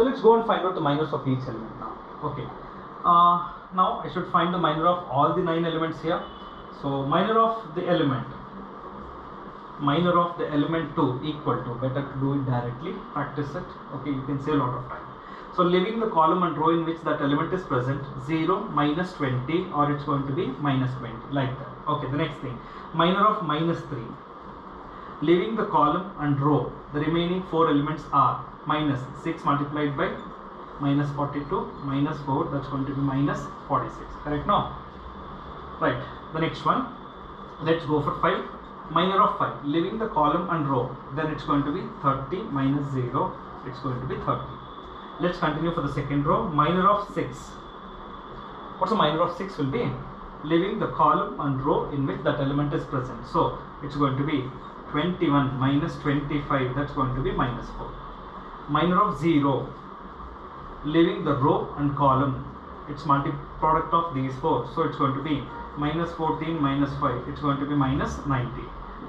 So let's go and find out the minors of each element now. Okay. Now I should find the minor of all the 9 elements here. So minor of the element 2 equal to, better to do it directly, practice it. Okay, you can save a lot of time. So leaving the column and row in which that element is present, 0, minus 20, or it's going to be minus 20, like that. Okay, the next thing, minor of minus 3. Leaving the column and row, the remaining 4 elements are minus 6 multiplied by minus 42, minus 4, that's going to be minus 46. Correct now? Right, the next one, let's go for 5. Minor of 5, leaving the column and row, then it's going to be 30 minus 0, it's going to be 30. Let's continue for the second row. Minor of 6. What's the minor of 6 will be? Leaving the column and row in which that element is present. So it's going to be 21 minus 25, that's going to be minus 4. Minor of 0. Leaving the row and column, it's product of these 4. So it's going to be minus 14 minus 5, it's going to be minus 90.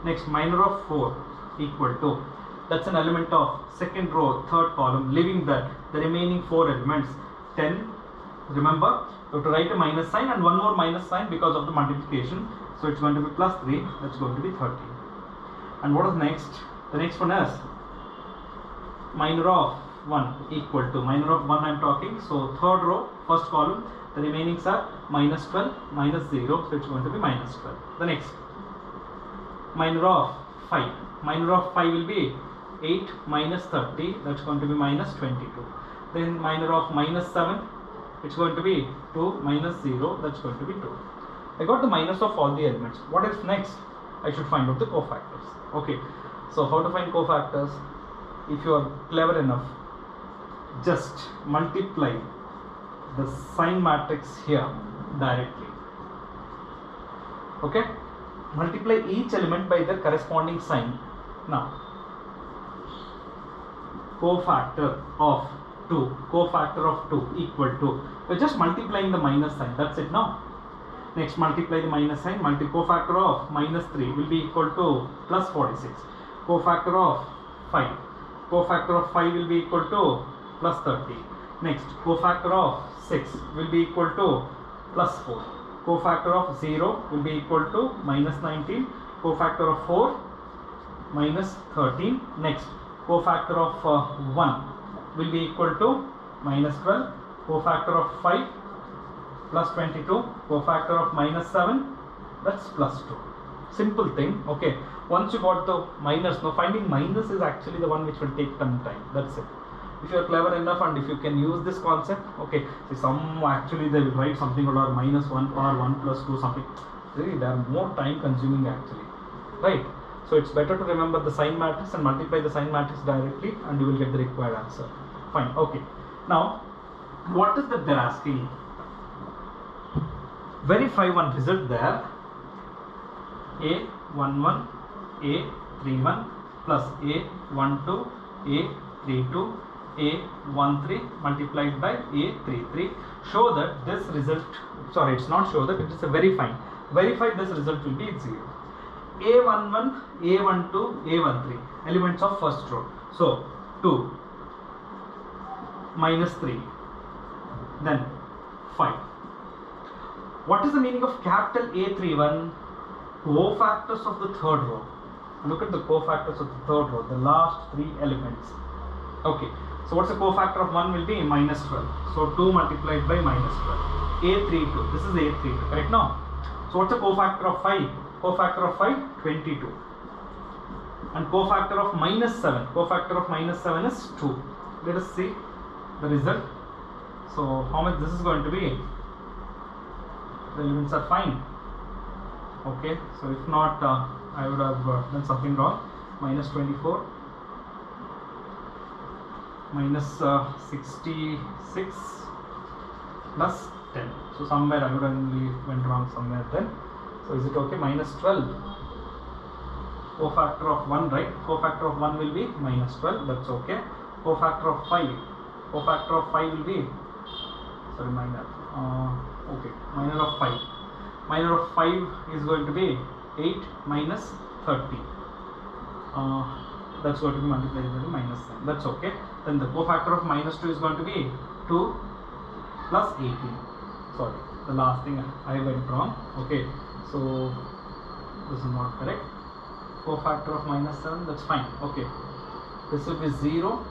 Next, minor of 4 equal to, that's an element of second row, third column, leaving that the remaining 4 elements, 10. Remember, you have to write a minus sign and one more minus sign because of the multiplication. So it's going to be plus 3, that's going to be 30. And what is next? The next one is minor of 1 equal to, minor of 1 I am talking, so third row, first column, the remainings are minus 12, minus 0, so it's going to be minus 12. The next, minor of 5. Minor of 5 will be 8 minus 30, that's going to be minus 22. Then minor of minus 7, it's going to be 2 minus 0, that's going to be 2. I got the minors of all the elements. What is next? I should find out the cofactors. Okay, so how to find cofactors? If you are clever enough, just multiply the sign matrix here directly. Okay, multiply each element by their corresponding sign. Now, cofactor of 2 equal to, we're just multiplying the minus sign, that's it now. Next, multiply the minus sign, cofactor of minus 3 will be equal to plus 46. Cofactor of 5. Cofactor of 5 will be equal to plus 30. Next, cofactor of 6 will be equal to plus 4. Cofactor of 0 will be equal to minus 19. Cofactor of 4 minus 13. Next, cofactor of 1 will be equal to minus 12. Cofactor of 5 plus 22. Cofactor of minus 7, that's plus 2. Simple thing. Okay, once you got the minus, now finding minus is actually the one which will take some time. That's it. If you are clever enough and if you can use this concept, okay, see some actually they will write something or minus 1 power 1 plus 2 something. Really, they are more time consuming actually, right? So it's better to remember the sign matrix and multiply the sign matrix directly and you will get the required answer. Fine. Okay, now what is that they're asking? Verify one result there. A11 A31 plus A12 A32 A13 multiplied by A33. Show that this result, sorry, it's not show that, it is a verify. Verify this result will be 0. A11, A12, A13 elements of first row. So 2 minus 3, then 5. What is the meaning of capital A31? Cofactors of the third row. Look at the cofactors of the third row, the last 3 elements. Okay, so what's the cofactor of 1 will be minus 12. So 2 multiplied by minus 12. A32, this is A32, correct now? So what's the cofactor of 5? Cofactor of 5, 22. And cofactor of minus 7. Cofactor of minus 7 is 2. Let us see the result. So how much this is going to be? The elements are fine. Okay, so if not, I would have done something wrong. Minus 24, minus 66 plus 10. So somewhere I would have went wrong somewhere then. So is it okay? Minus 12. Cofactor of 1, right? Cofactor of 1 will be minus 12. That's okay. Cofactor of 5. Cofactor of 5 will be, sorry, minor. Okay, minor of 5. Minor of 5 is going to be 8 minus 30. That's going to be multiplied by minus 9. That's okay. then the cofactor of minus 2 is going to be 2 plus 18. Sorry, the last thing I went wrong. Okay, so this is not correct. Cofactor of minus 7, that's fine. Okay, this will be 0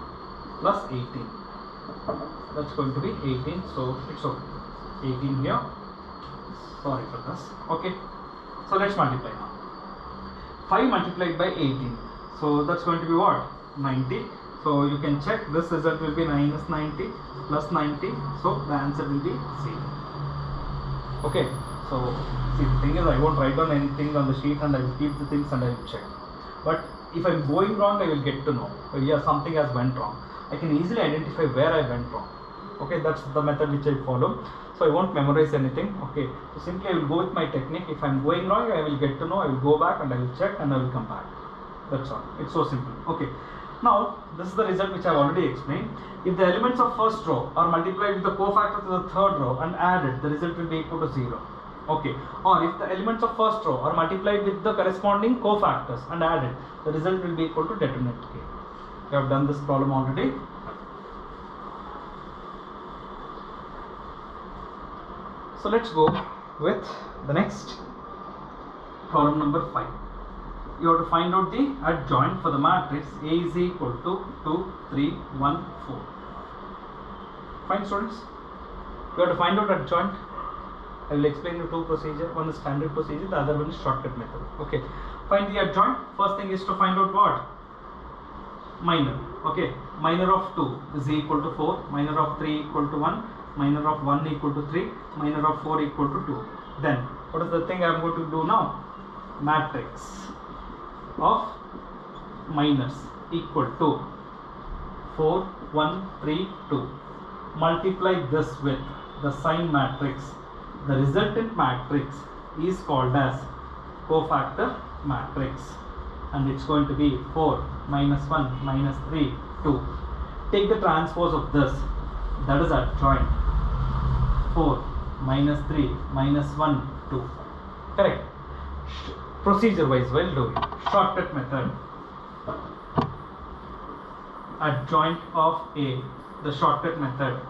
plus 18. That's going to be 18, so it's okay. 18 here. Sorry for this. Okay, so let's multiply now. 5 multiplied by 18. So that's going to be what? 90. So you can check, this result will be minus 90 plus 90. So the answer will be 0. Okay, so see, the thing is, I won't write down anything on the sheet and I will keep the things and I will check. But if I'm going wrong, I will get to know. Yeah, something has went wrong. I can easily identify where I went wrong. Okay, that's the method which I follow. So I won't memorize anything. Okay, so simply I will go with my technique. If I'm going wrong, I will get to know. I will go back and I will check and I will come back. That's all. It's so simple. Okay. Now this is the result which I have already explained. If the elements of first row are multiplied with the cofactors of the third row and added, the result will be equal to 0. Okay. Or if the elements of first row are multiplied with the corresponding cofactors and added, the result will be equal to determinant k. We have done this problem already. So let's go with the next problem number 5. You have to find out the adjoint for the matrix A is equal to 2, 3, 1, 4. Fine, students? You have to find out adjoint. I will explain you two procedures. One is standard procedure, the other one is shortcut method. Okay. Find the adjoint. First thing is to find out what? Minor. Okay. Minor of 2 is equal to 4. Minor of 3 equal to 1. Minor of 1 equal to 3. Minor of 4 equal to 2. Then, what is the thing I am going to do now? Matrix of minors equal to 4, 1, 3, 2. Multiply this with the sign matrix. The resultant matrix is called as cofactor matrix, and it's going to be 4 minus 1 minus 3, 2. Take the transpose of this, that is adjoint. 4 minus 3 minus 1, 2. Correct. Procedure wise, we'll do it. Shortcut method. Adjoint of A, the shortcut method.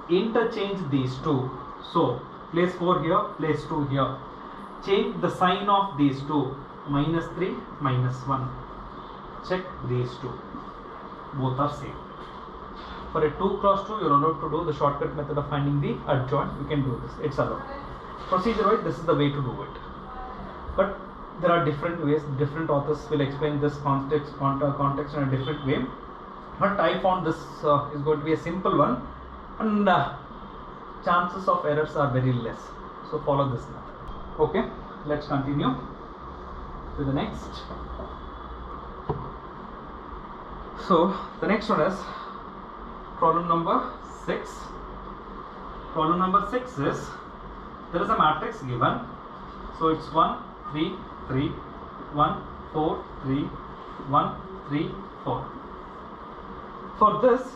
Interchange these two. So place 4 here, place 2 here. Change the sign of these two. Minus 3, minus 1. Check these two. Both are same. For a 2 cross 2, you are allowed to do the shortcut method of finding the adjoint. You can do this. It's allowed. Procedure wise, this is the way to do it. But there are different ways. Different authors will explain this context in a different way. But I found this is going to be a simple one, and chances of errors are very less. So follow this method. Okay, let's continue to the next. So the next one is problem number 6. Problem number 6 is, there is a matrix given. So it's 1, 3, 3, 1, 4, 3, 1, 3, 4. For this,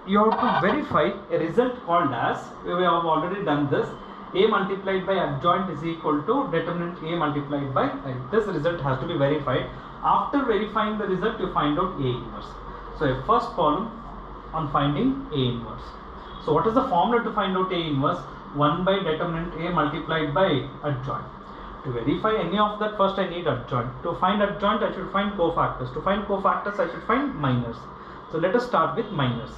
you have to verify a result called as, we have already done this, A multiplied by adjoint is equal to determinant A multiplied by I. This result has to be verified. After verifying the result, you find out A inverse. So a first column on finding A inverse. So what is the formula to find out A inverse? 1 by determinant A multiplied by adjoint. To verify any of that, first I need adjoint. To find adjoint, I should find cofactors. To find cofactors, I should find minors. So let us start with minors.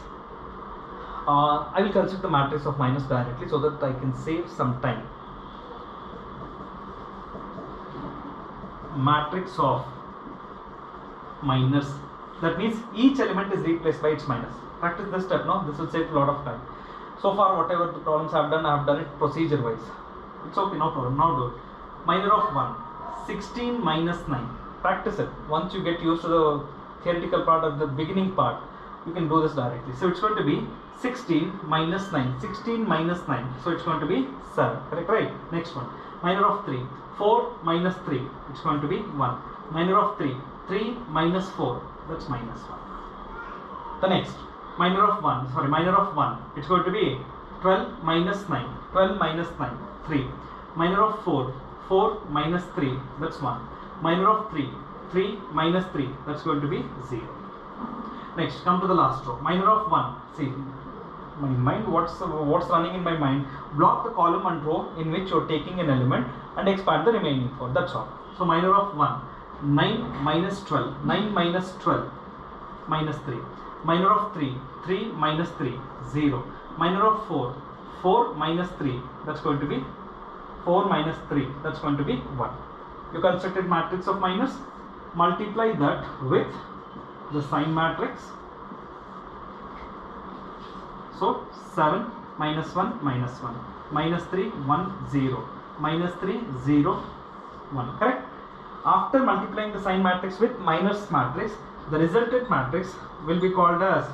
I will consider the matrix of minors directly so that I can save some time. Matrix of minors. That means each element is replaced by its minus. Practice this step now. This will save a lot of time. So far, whatever the problems I have done it procedure wise. It's okay, no problem. Now do it. Minor of 1, 16 minus 9. Practice it. Once you get used to the theoretical part of the beginning part, you can do this directly. So it's going to be 16 minus 9. 16 minus 9. So it's going to be 7. Correct, right? Next one. Minor of 3. 4 minus 3. It's going to be 1. Minor of 3. 3 minus 4. That's minus 1. The next. Minor of 1. Sorry, minor of 1. It's going to be 12 minus 9. 12 minus 9. 3. Minor of 4. 4 minus 3. That's 1. Minor of 3. 3 minus 3. That's going to be 0. Next, come to the last row. Minor of 1. See, my mind, what's running in my mind? Block the column and row in which you're taking an element and expand the remaining 4. That's all. So minor of 1. 9 minus 12. 9 minus 12. Minus 3. Minor of 3. 3 minus 3. 0. Minor of 4. 4 minus 3. That's going to be 4 minus 3. That's going to be 1. You constructed matrix of minus. Multiply that with the sign matrix. So 7 minus 1 minus 1. Minus 3 1 0. Minus 3 0 1. Correct? After multiplying the sign matrix with minus matrix, the resultant matrix will be called as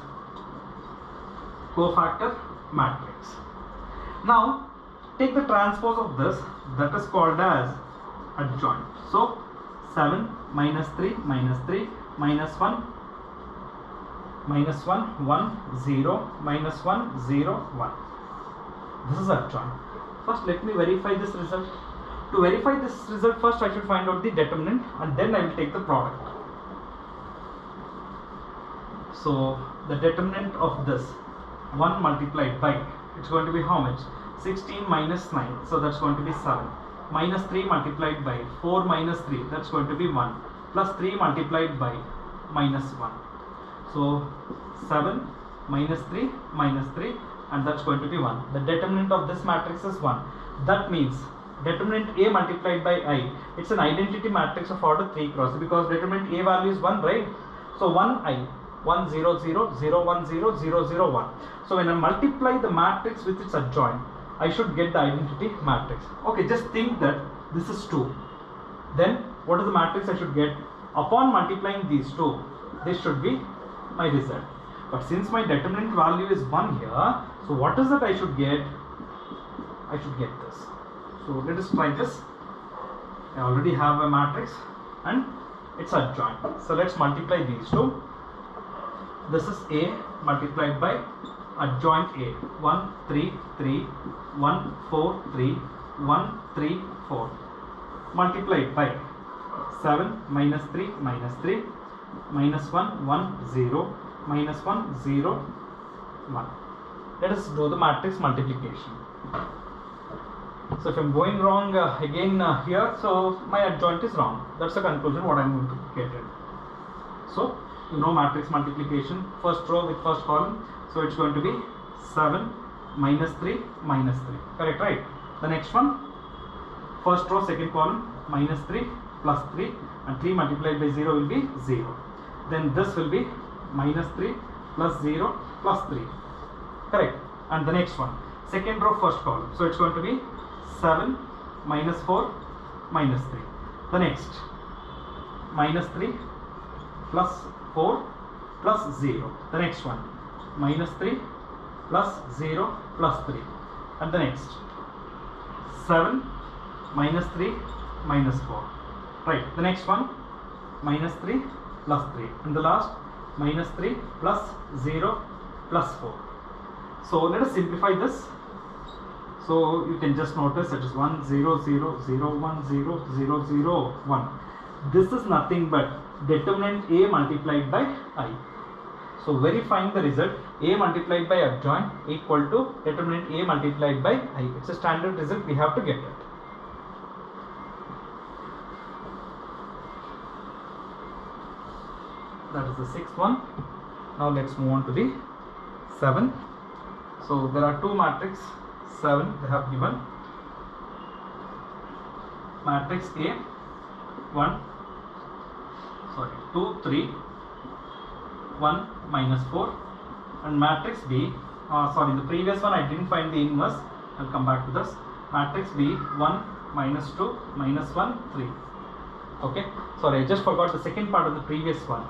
cofactor matrix. Now take the transpose of this, that is called as adjoint. So 7 minus 3 minus 3 minus 1 minus 1 1 0 minus 1 0 1. This is adjoint. First let me verify this result. To verify this result, first I should find out the determinant and then I will take the product. So the determinant of this 1 multiplied by, it's going to be how much? 16 minus 9, so that's going to be 7. Minus 3 multiplied by 4 minus 3, that's going to be 1. Plus 3 multiplied by minus 1. So 7 minus 3 minus 3, and that's going to be 1. The determinant of this matrix is 1. That means determinant A multiplied by I, it's an identity matrix of order 3 cross, because determinant A value is 1, right? So 1I, 1 0 0 0 1 0 0 0 1. So when I multiply the matrix with its adjoint, I should get the identity matrix. Okay, just think that this is 2. Then what is the matrix I should get? Upon multiplying these two, this should be my result. But since my determinant value is 1 here, so what is that I should get? I should get this. So let us try this. I already have a matrix and it's adjoint. So let's multiply these two. This is A multiplied by adjoint A. 1 3 3 1 4 3 1 3 4 multiplied by 7 minus 3 minus 3 minus 1 1 0 minus 1 0 1. Let us do the matrix multiplication. So if I am going wrong again here, so my adjoint is wrong. That's the conclusion what I am going to get it. So you know matrix multiplication, first row with first column, so it's going to be 7 minus 3 minus 3. Correct, right? The next one, first row second column, minus 3 plus 3, and 3 multiplied by 0 will be 0. Then this will be minus 3 plus 0 plus 3. Correct? And the next one, second row first column, so it's going to be 7 minus 4 minus 3. The next, minus 3 plus 4 plus 0. The next one, minus 3 plus 0 plus 3. And the next, 7 minus 3 minus 4. Right. The next one, minus 3 plus 3. And the last, minus 3 plus 0 plus 4. So let us simplify this. So you can just notice it is 1 0 0 0 1 0 0 0 1. This is nothing but determinant A multiplied by I. So verifying the result, A multiplied by adjoint equal to determinant A multiplied by I. It's a standard result, we have to get it. That is the sixth one. Now let's move on to the 7. So there are two matrices, 7 they have given. Matrix A, 2 3 1 minus 4, and matrix B, the previous one I didn't find the inverse, I'll come back to this. Matrix B, 1 minus 2 minus 1 3. Okay, sorry, I just forgot the second part of the previous one.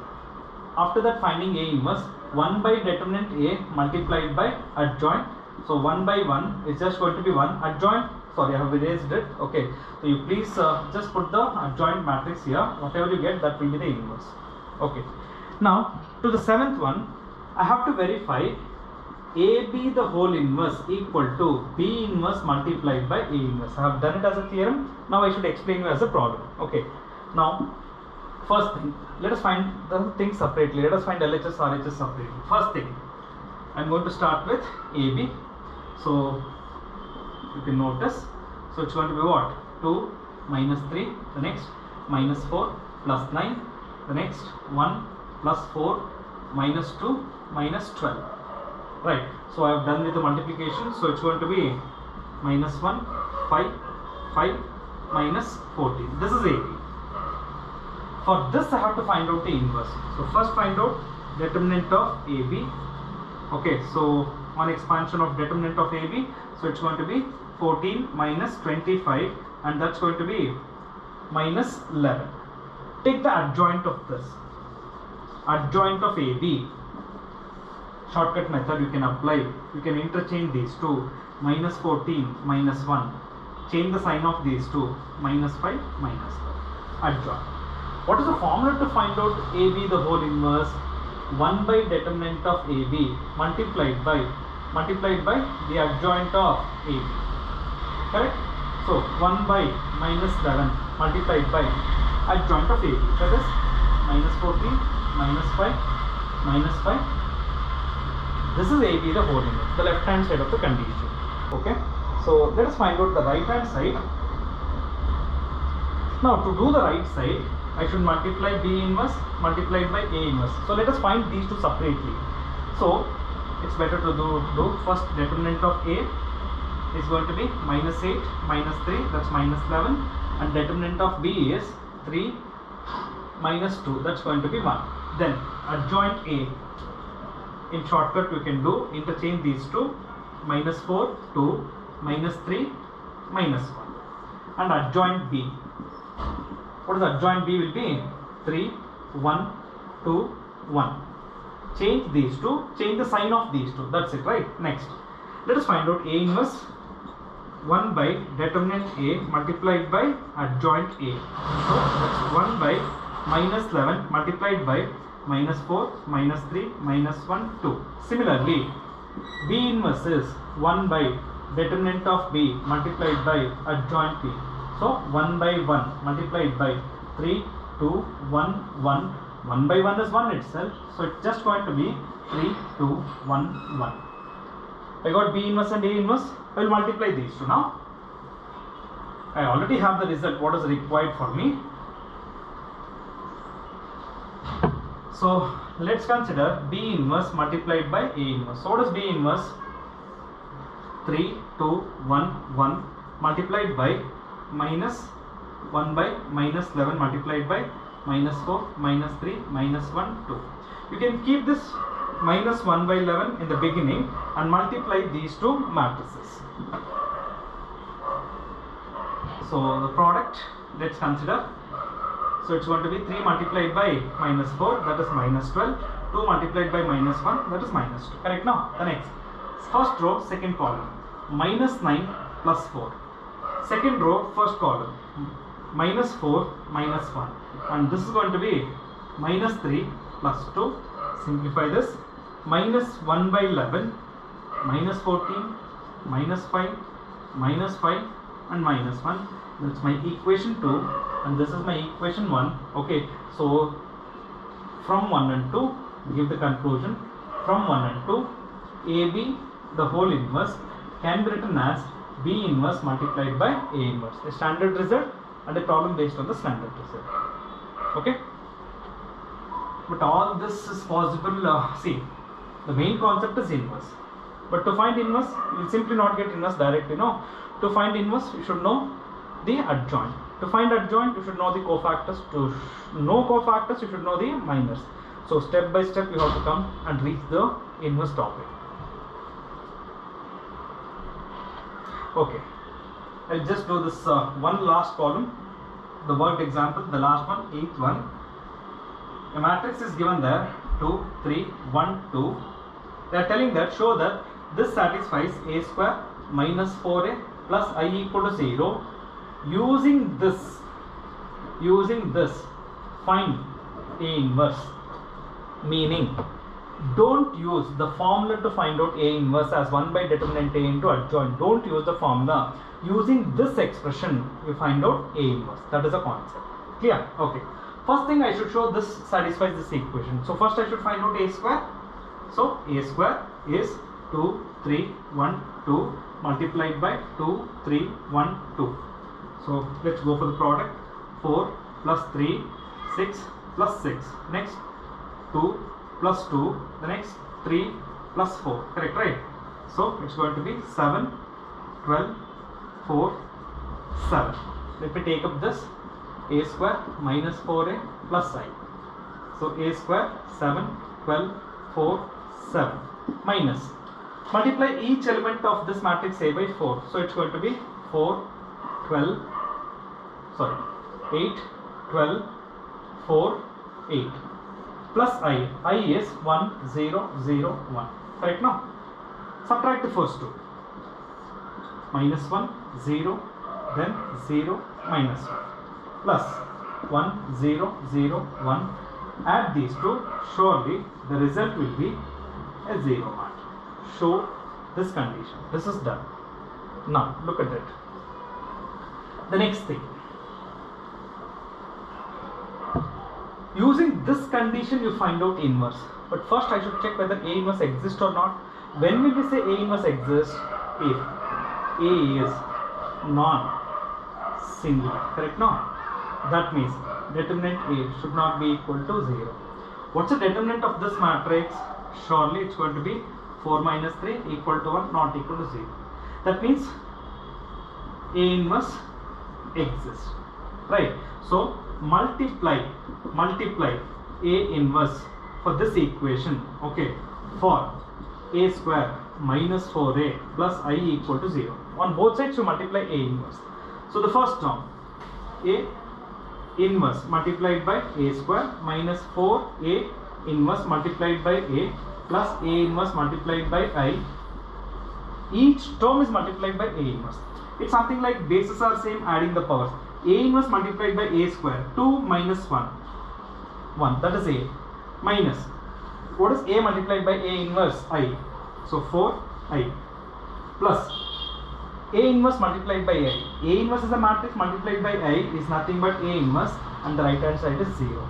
After that, finding A inverse, 1 by determinant A multiplied by adjoint. So 1 by 1 is just going to be 1 adjoint. Sorry, I have erased it. Okay, so you please just put the adjoint matrix here. Whatever you get, that will be the inverse. Okay. Now to the seventh one, I have to verify AB the whole inverse equal to B inverse multiplied by A inverse. I have done it as a theorem. Now I should explain you as a problem. Okay. Now First thing, let us find the things separately. Let us find LHS, RHS separately. First thing, I'm going to start with AB. So you can notice. So it's going to be what? 2 minus 3. The next minus 4 plus 9. The next 1 plus 4 minus 2 minus 12. Right. So I have done with the multiplication. So it's going to be minus 1, 5, 5 minus 14. This is AB. For this I have to find out the inverse. So first find out determinant of AB. Okay, so one expansion of determinant of AB. So it's going to be 14 minus 25 and that's going to be minus 11. Take the adjoint of this. Adjoint of AB. Shortcut method you can apply. You can interchange these two. Minus 14 minus 1. Change the sign of these two. Minus 5 minus 5. Adjoint. What is the formula to find out AB the whole inverse? 1 by determinant of AB multiplied by the adjoint of AB. Correct? So 1 by minus 11 multiplied by adjoint of AB. That is minus 14 minus 5 minus 5. This is AB the whole inverse, the left hand side of the condition. Okay? So let us find out the right hand side. Now to do the right side, I should multiply B inverse multiplied by A inverse. So let us find these two separately. So it's better to do first determinant of A is going to be minus 8 minus 3, that's minus 11, and determinant of B is 3 minus 2, that's going to be 1. Then adjoint A, in shortcut we can do interchange these two, minus 4 2 minus 3 minus 1, and adjoint B. What is adjoint B will be 3 1 2 1. Change these two, change the sign of these two, that's it, right? Next, let us find out A inverse. 1 by determinant A multiplied by adjoint A. So that's 1 by minus 11 multiplied by minus 4 minus 3 minus 1 2. Similarly, B inverse is 1 by determinant of B multiplied by adjoint B. So 1 by 1 multiplied by 3 2 1 1. 1 by 1 is 1 itself. So it's just going to be 3 2 1 1. I got B inverse and A inverse. I will multiply these two now. I already have the result what is required for me. So let's consider B inverse multiplied by A inverse. So what is B inverse? 3 2 1 1 multiplied by minus 1 by minus 11 multiplied by minus 4 minus 3 minus 1 2. You can keep this minus 1 by 11 in the beginning and multiply these two matrices. So the product, let's consider. So it's going to be 3 multiplied by minus 4, that is minus 12. 2 multiplied by minus 1, that is minus 2. Correct now? The next. First row, second column. Minus 9 plus 4. Second row, first column. Minus 4 minus 1. And this is going to be minus 3 plus 2. Simplify this. Minus 1 by 11. Minus 14. Minus 5. Minus 5. And minus 1. That's my equation 2. And this is my equation 1. Okay. So from 1 and 2, give the conclusion. From 1 and 2, AB, the whole inverse, can be written as B inverse multiplied by A inverse. A standard result and a problem based on the standard result. Okay. But all this is possible. See, the main concept is inverse. But to find inverse, you will simply not get inverse directly. No. To find inverse, you should know the adjoint. To find adjoint, you should know the cofactors. To know cofactors, you should know the minors. So step by step, you have to come and reach the inverse topic. Okay. I'll just do this one last column. The worked example, the last one, 8th one. A matrix is given there, 2, 3, 1, 2. They are telling that, show that this satisfies a square minus 4a plus I equal to 0. Using this, find A inverse. Meaning, don't use the formula to find out A inverse as 1 by determinant A into adjoint. Don't use the formula. Using this expression, you find out A inverse. That is a concept. Clear? Okay. First thing I should show this satisfies this equation. So first I should find out a square. So a square is 2, 3, 1, 2 multiplied by 2, 3, 1, 2. So let's go for the product. 4 plus 3, 6 plus 6. Next 2 plus 2. The next 3 plus 4. Correct, right? So it's going to be 7, 12, 4, 7. Let me take up this. A square minus 4a plus I. So a square 7, 12, 4, 7 minus. Multiply each element of this matrix A by 4. So it's going to be 4, 12, 8, 12, 4, 8 plus I. I is 1, 0, 0, 1. Correct now? Subtract the first two. Minus 1, 0, then 0, minus 1. Plus 1, 0, 0, 1. Add these two. Surely the result will be a 0 mark. Show this condition. This is done. Now look at it. The next thing. Using this condition you find out inverse. But first I should check whether A inverse exists or not. When will we say A inverse exists? If A is non-singular. Correct now? That means determinant A should not be equal to 0. What's the determinant of this matrix? Surely it's going to be 4 minus 3 equal to 1, not equal to 0. That means A inverse exists. Right? So multiply A inverse for this equation. Okay. For A square minus 4A plus I equal to 0. On both sides you multiply A inverse. So the first term A inverse multiplied by A square minus 4A inverse multiplied by A plus A inverse multiplied by I. Each term is multiplied by A inverse. It's something like bases are same, adding the powers. A inverse multiplied by A square, 2 minus 1, 1, that is A, minus, what is A multiplied by A inverse? I. So 4I plus A inverse multiplied by I. A inverse is a matrix multiplied by I is nothing but A inverse, and the right hand side is 0.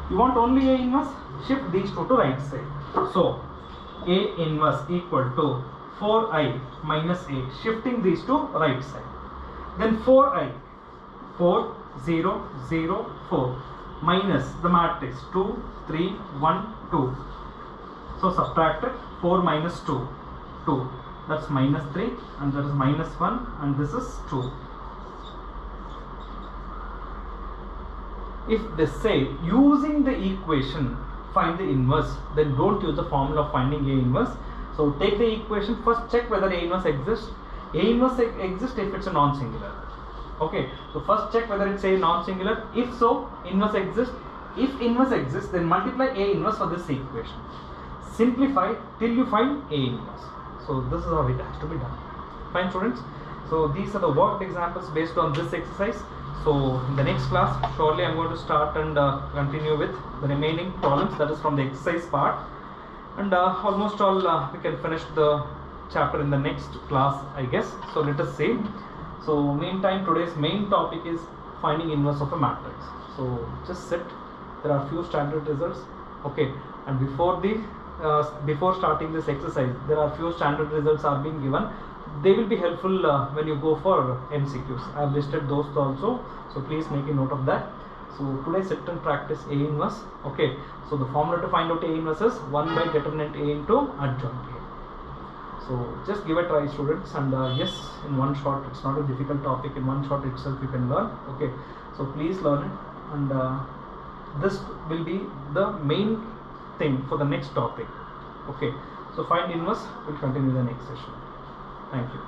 You want only A inverse? Shift these two to right side. So A inverse equal to 4I minus A. Shifting these to right side. Then 4I, 4, 0, 0, 4 minus the matrix 2, 3, 1, 2. So subtract it. 4 minus 2, 2. That's minus 3, and that is minus 1, and this is 2. If they say using the equation find the inverse, then don't use the formula of finding A inverse. So take the equation, first check whether A inverse exists. A inverse exists if it's a non-singular. Okay, so first check whether it's a non-singular. If so, inverse exists. If inverse exists, then multiply A inverse for this equation. Simplify till you find A inverse. So this is how it has to be done. Fine, students. So these are the worked examples based on this exercise. So in the next class, surely I'm going to start and continue with the remaining problems, that is from the exercise part. And almost all we can finish the chapter in the next class, I guess. So let us see. So meantime, today's main topic is finding inverse of a matrix. So just sit. There are few standard results. Okay, and before starting this exercise, there are few standard results are being given. They will be helpful when you go for MCQs. I have listed those also, so please make a note of that. So today sit and practice A inverse. Okay, so the formula to find out A inverse is 1 by determinant A into adjoint A. So just give a try, students, and yes, in one shot, it's not a difficult topic. In one shot itself you can learn. Okay, so please learn it, and this will be the main thing for the next topic. Okay, so find inverse. We'll continue the next session. Thank you.